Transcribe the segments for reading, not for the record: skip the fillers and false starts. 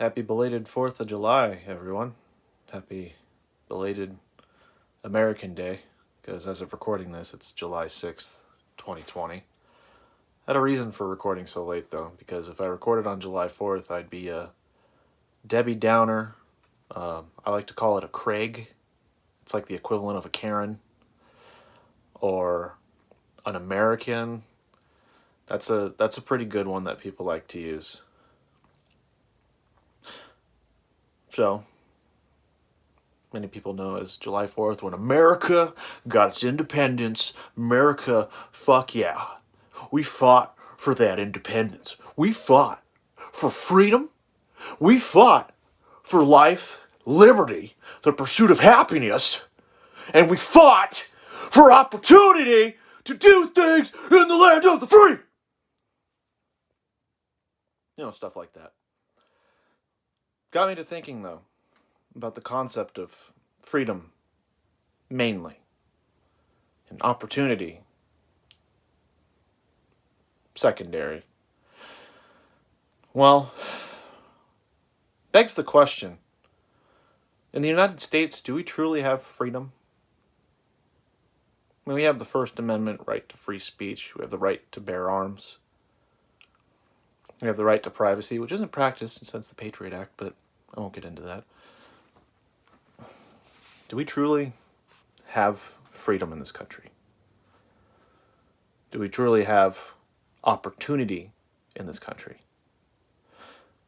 Happy belated 4th of July, everyone. Happy belated American Day, because as of recording this, it's July 6th, 2020. I had a reason for recording so late, though, because if I recorded on July 4th, I'd be a Debbie Downer. I like to call it a Craig. It's like the equivalent of a Karen. Or an American. That's a pretty good one that people like to use. So, many people know as July 4th, when America got its independence. America, fuck yeah. We fought for that independence. We fought for freedom. We fought for life, liberty, the pursuit of happiness. And we fought for opportunity to do things in the land of the free. Stuff like that. Got me to thinking, though, about the concept of freedom, mainly, and opportunity, secondary. Well, begs the question, in the United States, do we truly have freedom? I mean, we have the First Amendment right to free speech. We have the right to bear arms. We have the right to privacy, which isn't practiced since the Patriot Act, but I won't get into that. Do we truly have freedom in this country? Do we truly have opportunity in this country?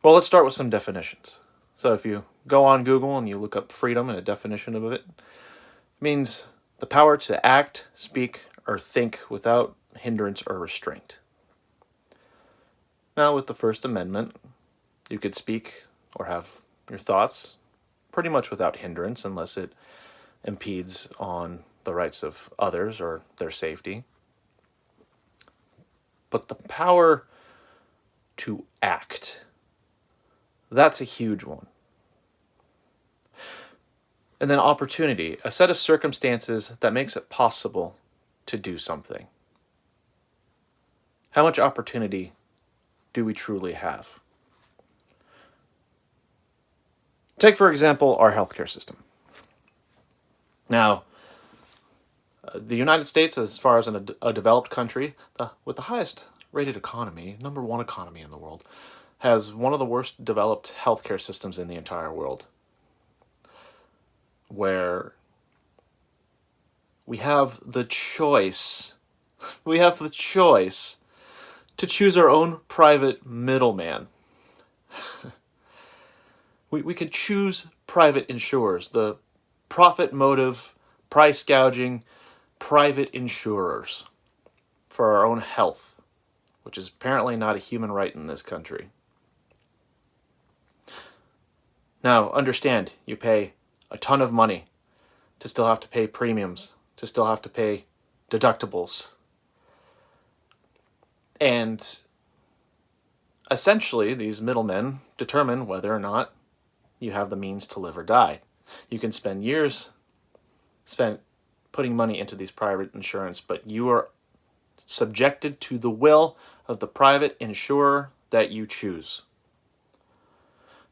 Well, let's start with some definitions. So if you go on Google and you look up freedom and a definition of it means the power to act, speak, or think without hindrance or restraint. Now, with the First Amendment, you could speak or have your thoughts pretty much without hindrance unless it impedes on the rights of others or their safety. But the power to act, that's a huge one. And then opportunity, a set of circumstances that makes it possible to do something. How much opportunity do we truly have? Take, for example, our healthcare system. Now, the United States, as far as a developed country, with the highest rated economy, number one economy in the world, has one of the worst developed healthcare systems in the entire world, where we have the choice to choose our own private middleman. We can choose private insurers, the profit motive, price gouging, private insurers for our own health, which is apparently not a human right in this country. Now, understand, you pay a ton of money to still have to pay premiums, to still have to pay deductibles. And essentially, these middlemen determine whether or not you have the means to live or die. You can spend years spent putting money into these private insurance, but you are subjected to the will of the private insurer that you choose.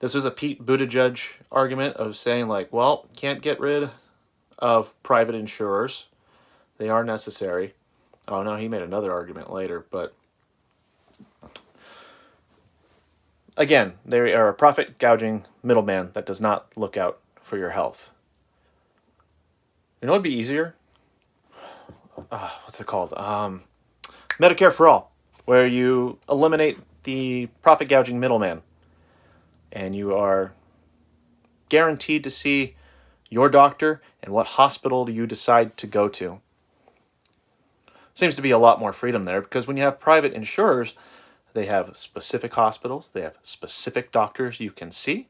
This is a Pete Buttigieg argument of saying, like, well, can't get rid of private insurers. They are necessary. Oh, no, he made another argument later, but again, they are a profit gouging middleman that does not look out for your health. You know what would be easier? What's it called? Medicare for All, where you eliminate the profit gouging middleman and you are guaranteed to see your doctor and what hospital you decide to go to. Seems to be a lot more freedom there, because when you have private insurers, they have specific hospitals, they have specific doctors you can see,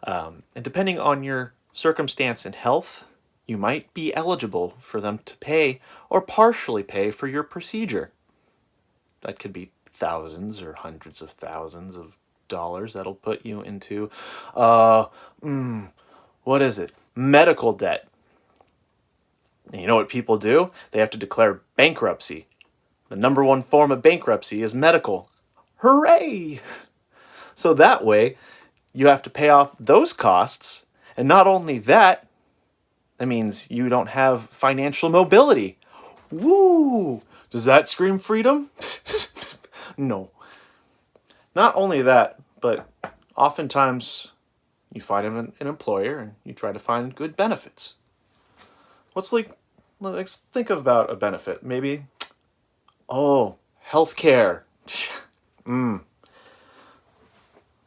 and depending on your circumstance and health, you might be eligible for them to pay or partially pay for your procedure. That could be thousands or hundreds of thousands of dollars that'll put you into, what is it? Medical debt. And you know what people do? They have to declare bankruptcy. The number one form of bankruptcy is medical. Hooray! So that way, you have to pay off those costs. And not only that, that means you don't have financial mobility. Woo! Does that scream freedom? No. Not only that, but oftentimes you find an employer and you try to find good benefits. Let's think about a benefit. Maybe, healthcare.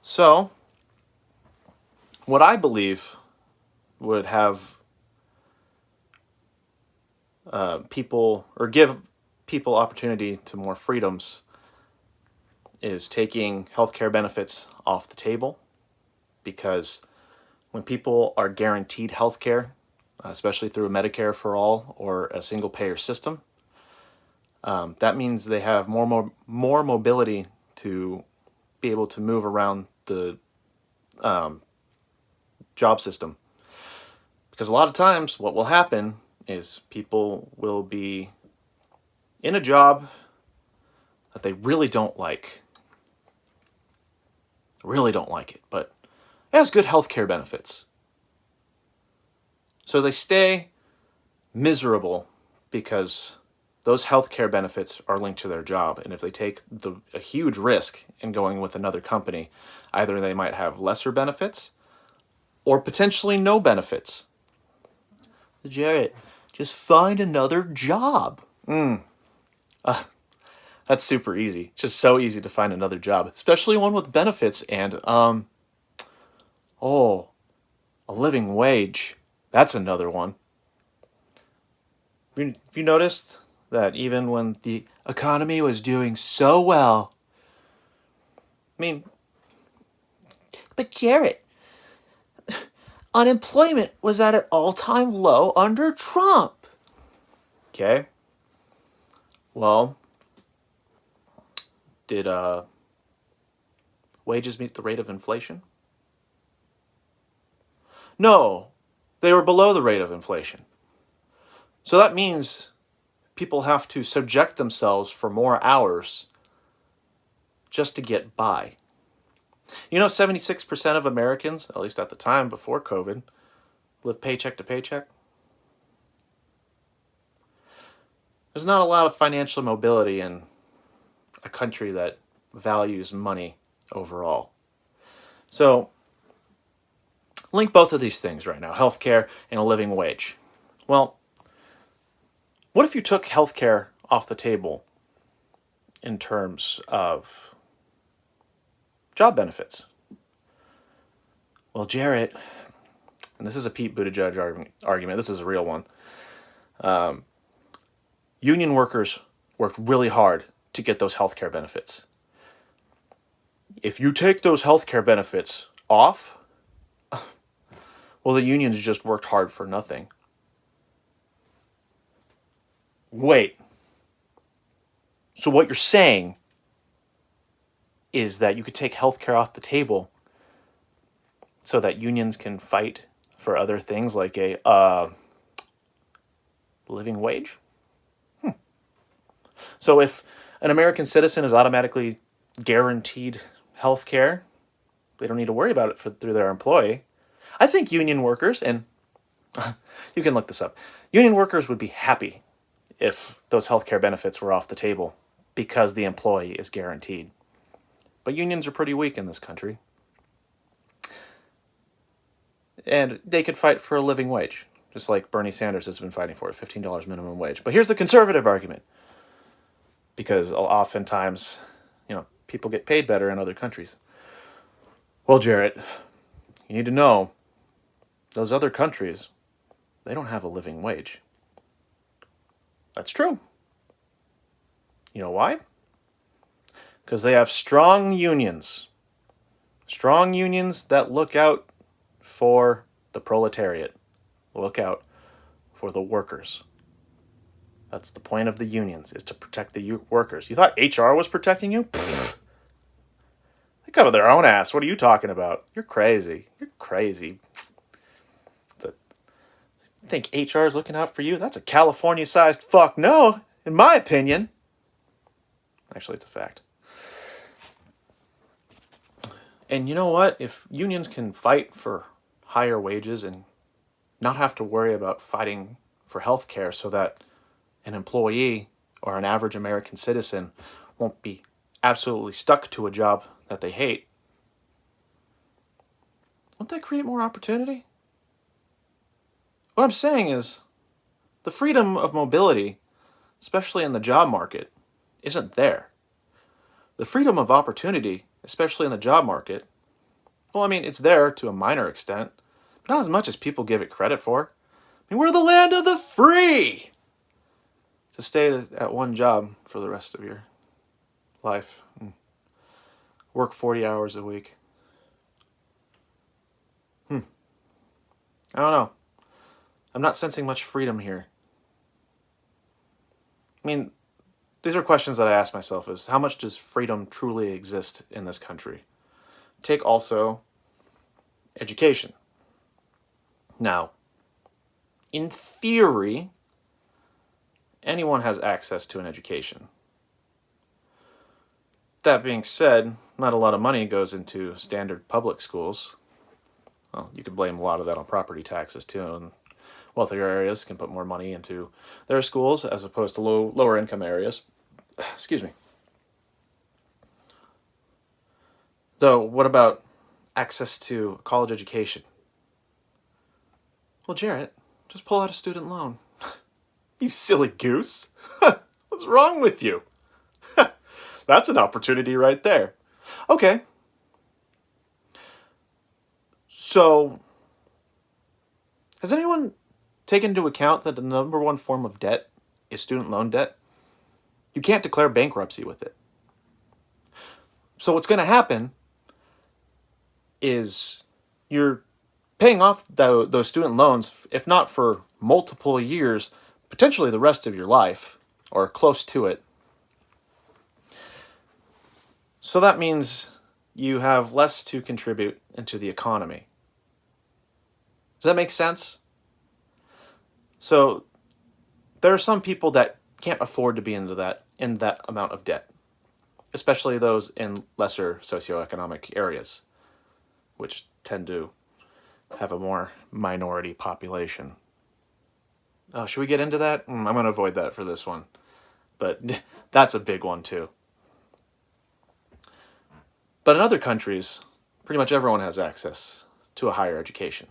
So, what I believe would have people, or give people opportunity to more freedoms, is taking healthcare benefits off the table. Because when people are guaranteed healthcare, especially through Medicare for all or a single payer system, that means they have more mobility to be able to move around the job system. Because a lot of times what will happen is people will be in a job that they really don't like. Really don't like it, but it has good healthcare benefits. So they stay miserable because those healthcare benefits are linked to their job. And if they take a huge risk in going with another company, either they might have lesser benefits or potentially no benefits. Jarrett, just find another job. That's super easy. Just so easy to find another job, especially one with benefits and, a living wage. That's another one. Have you noticed that even when the economy was doing so well, but Jarrett, unemployment was at an all-time low under Trump. Okay. Well, did wages meet the rate of inflation? No, they were below the rate of inflation. So that means people have to subject themselves for more hours just to get by. 76% of Americans, at least at the time before COVID, live paycheck to paycheck. There's not a lot of financial mobility in a country that values money overall. So, link both of these things right now, healthcare and a living wage. Well, what if you took healthcare off the table in terms of job benefits? Well, Jarrett, and this is a Pete Buttigieg argument, this is a real one. Union workers worked really hard to get those healthcare benefits. If you take those healthcare benefits off, well, the unions just worked hard for nothing. Wait. So what you're saying is that you could take healthcare off the table so that unions can fight for other things like a living wage? So if an American citizen is automatically guaranteed health care, they don't need to worry about it through their employee. I think union workers, and you can look this up, union workers would be happy if those healthcare benefits were off the table because the employee is guaranteed. But unions are pretty weak in this country. And they could fight for a living wage, just like Bernie Sanders has been fighting for, a $15 minimum wage. But here's the conservative argument. Because oftentimes, people get paid better in other countries. Well, Jarrett, you need to know, those other countries, they don't have a living wage. That's true. You know why? Because they have strong unions. Strong unions that look out for the proletariat. Look out for the workers. That's the point of the unions, is to protect the workers. You thought HR was protecting you? Pfft. They cover their own ass. What are you talking about? You're crazy. You're crazy. You think HR is looking out for you? That's a California-sized fuck no, in my opinion. Actually, it's a fact. And you know what? If unions can fight for higher wages and not have to worry about fighting for health care so that an employee or an average American citizen won't be absolutely stuck to a job that they hate, won't that create more opportunity? What I'm saying is, the freedom of mobility, especially in the job market, isn't there. The freedom of opportunity, especially in the job market, well, I mean, it's there to a minor extent, but not as much as people give it credit for. I mean, we're the land of the free! To stay at one job for the rest of your life and work 40 hours a week. I don't know. I'm not sensing much freedom here. I mean, these are questions that I ask myself is, how much does freedom truly exist in this country? Take also education. Now, in theory, anyone has access to an education. That being said, not a lot of money goes into standard public schools. Well, you could blame a lot of that on property taxes too, and wealthier areas can put more money into their schools as opposed to lower income areas. Excuse me. Though, what about access to college education? Well, Jarrett, just pull out a student loan. You silly goose. What's wrong with you? That's an opportunity right there. Okay. So, has anyone taken into account that the number one form of debt is student loan debt? You can't declare bankruptcy with it. So what's going to happen is you're paying off those student loans, if not for multiple years, potentially the rest of your life, or close to it. So that means you have less to contribute into the economy. Does that make sense? So there are some people that can't afford to be in that amount of debt, especially those in lesser socioeconomic areas, which tend to have a more minority population. Oh, should we get into that? I'm going to avoid that for this one, but that's a big one too. But in other countries, pretty much everyone has access to a higher education.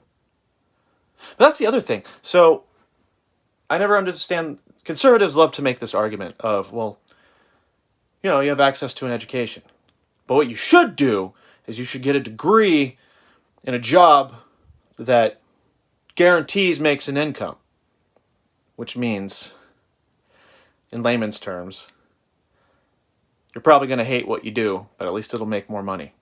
But that's the other thing. So I never understand, conservatives love to make this argument of, well, you have access to an education. But what you should do is you should get a degree in a job that guarantees makes an income. Which means, in layman's terms, you're probably going to hate what you do, but at least it'll make more money.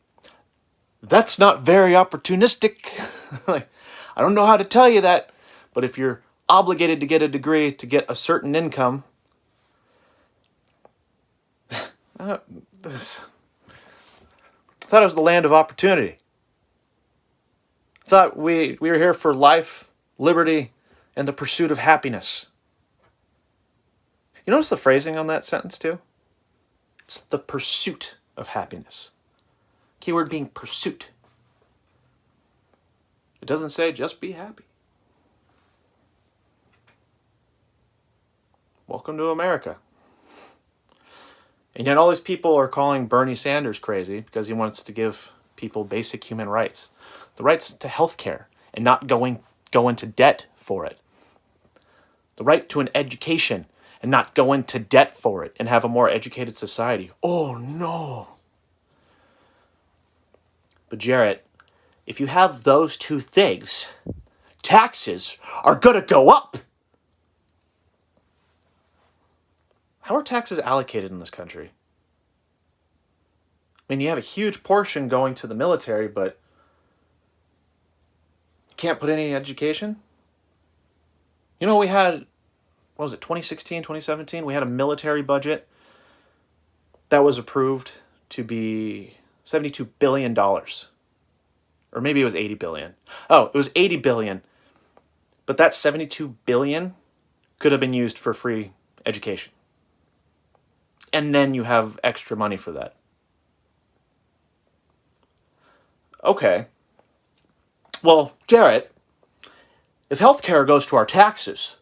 That's not very opportunistic. I don't know how to tell you that, but if you're obligated to get a degree to get a certain income, I thought it was the land of opportunity. I thought we were here for life, liberty, and the pursuit of happiness. You notice the phrasing on that sentence too? It's the pursuit of happiness. Keyword being pursuit. It doesn't say just be happy. Welcome to America. And yet all these people are calling Bernie Sanders crazy because he wants to give people basic human rights. The rights to health care and not go into debt for it. The right to an education and not go into debt for it and have a more educated society. Oh no. But Jarrett, if you have those two things, taxes are gonna go up. How are taxes allocated in this country? I mean, you have a huge portion going to the military, but you can't put any in education? We had, what was it, 2016, 2017? We had a military budget that was approved to be $72 billion. Or maybe it was 80 billion. Oh, it was 80 billion. But that 72 billion could have been used for free education. And then you have extra money for that. Okay, well, Jarrett, if healthcare goes to our taxes,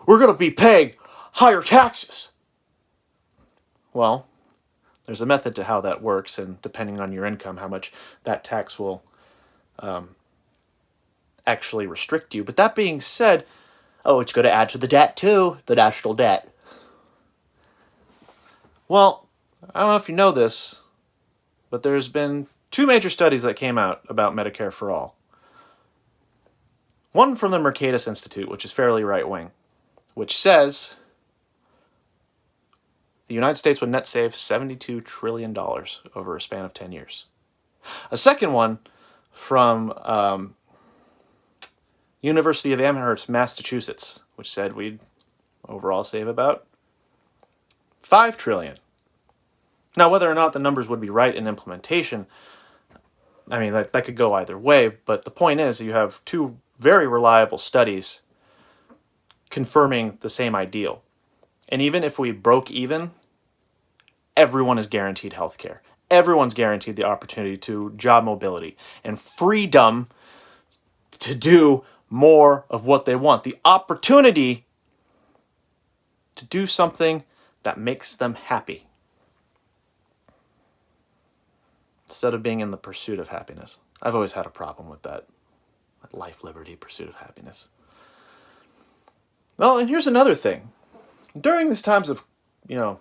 we're going to be paying higher taxes. Well, there's a method to how that works, and depending on your income, how much that tax will actually restrict you. But that being said, oh, it's going to add to the debt too, the national debt. Well, I don't know if you know this, but there's been two major studies that came out about Medicare for All. One from the Mercatus Institute, which is fairly right-wing, which says the United States would net save $72 trillion over a span of 10 years. A second one from University of Amherst, Massachusetts, which said we'd overall save about $5 trillion. Now, whether or not the numbers would be right in implementation, I mean, that could go either way, but the point is you have two very reliable studies confirming the same ideal. And even if we broke even, everyone is guaranteed health care. Everyone's guaranteed the opportunity to job mobility and freedom to do more of what they want. The opportunity to do something that makes them happy, instead of being in the pursuit of happiness. I've always had a problem with that. Life, liberty, pursuit of happiness. Well, and here's another thing. During these times of, COVID-19,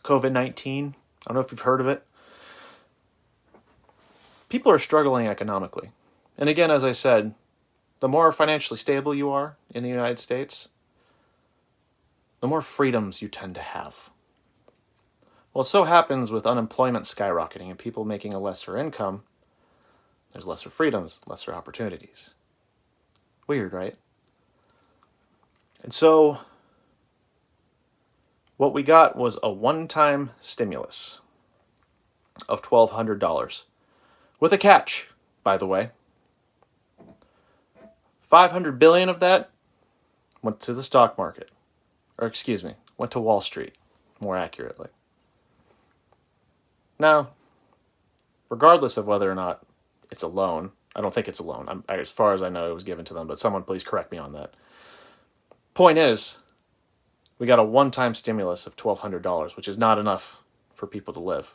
I don't know if you've heard of it, people are struggling economically. And again, as I said, the more financially stable you are in the United States, the more freedoms you tend to have. Well, it so happens with unemployment skyrocketing and people making a lesser income, there's lesser freedoms, lesser opportunities. Weird, right? And so what we got was a one-time stimulus of $1,200. With a catch, by the way. $500 billion of that went to the stock market. Or went to Wall Street, more accurately. Now, regardless of whether or not it's a loan, I don't think it's a loan. As far as I know, it was given to them, but someone please correct me on that. Point is, we got a one-time stimulus of $1,200, which is not enough for people to live.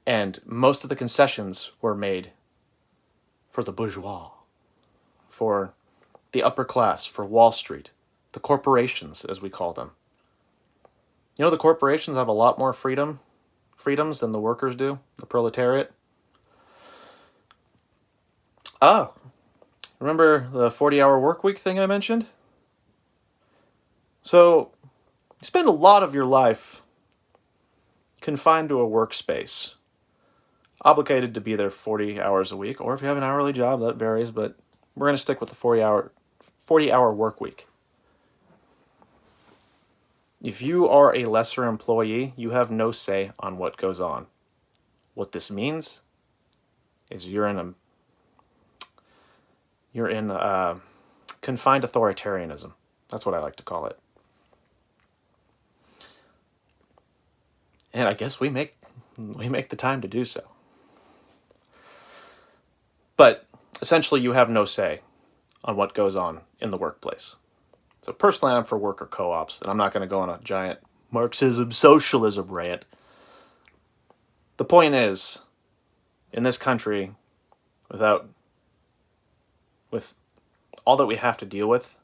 And most of the concessions were made for the bourgeois, for the upper class, for Wall Street, the corporations, as we call them. The corporations have a lot more freedoms than the workers do, the proletariat. Remember the 40-hour work week thing I mentioned? So, you spend a lot of your life confined to a workspace, obligated to be there 40 hours a week, or if you have an hourly job, that varies, but we're going to stick with the 40-hour work week. If you are a lesser employee, you have no say on what goes on. What this means is you're in confined authoritarianism. That's what I like to call it. And I guess we make the time to do so. But essentially, you have no say on what goes on in the workplace. So personally, I'm for worker co-ops, and I'm not going to go on a giant Marxism, socialism rant. The point is, in this country, with all that we have to deal with,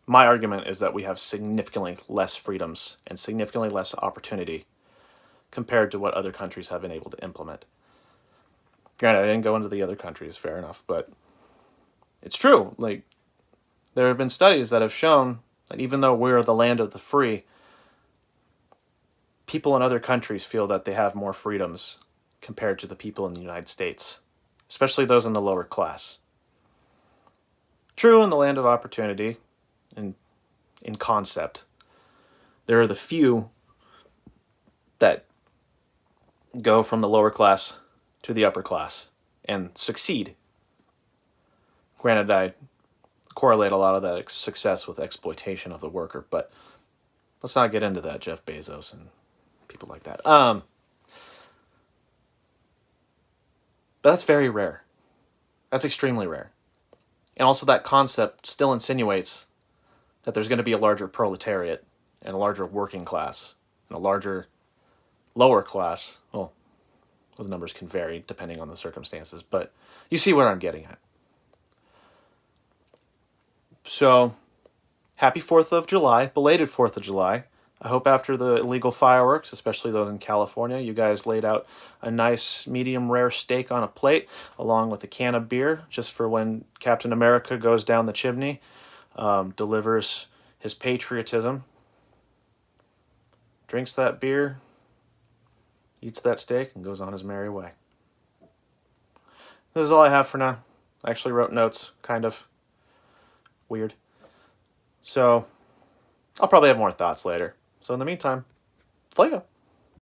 my argument is that we have significantly less freedoms and significantly less opportunity compared to what other countries have been able to implement. Granted, I didn't go into the other countries, fair enough, but it's true. There have been studies that have shown that even though we're the land of the free, people in other countries feel that they have more freedoms compared to the people in the United States, especially those in the lower class. True in the land of opportunity, in concept. There are the few that go from the lower class to the upper class and succeed. Granted, I correlate a lot of that success with exploitation of the worker, but let's not get into that, Jeff Bezos and people like that. But that's very rare. That's extremely rare. And also that concept still insinuates that there's going to be a larger proletariat and a larger working class and a larger lower class. Well, those numbers can vary depending on the circumstances, but you see what I'm getting at. So, happy 4th of July, belated 4th of July. I hope after the illegal fireworks, especially those in California, you guys laid out a nice medium rare steak on a plate along with a can of beer just for when Captain America goes down the chimney, delivers his patriotism, drinks that beer, eats that steak, and goes on his merry way. This is all I have for now. I actually wrote notes, kind of weird. So, I'll probably have more thoughts later. So in the meantime, Flago.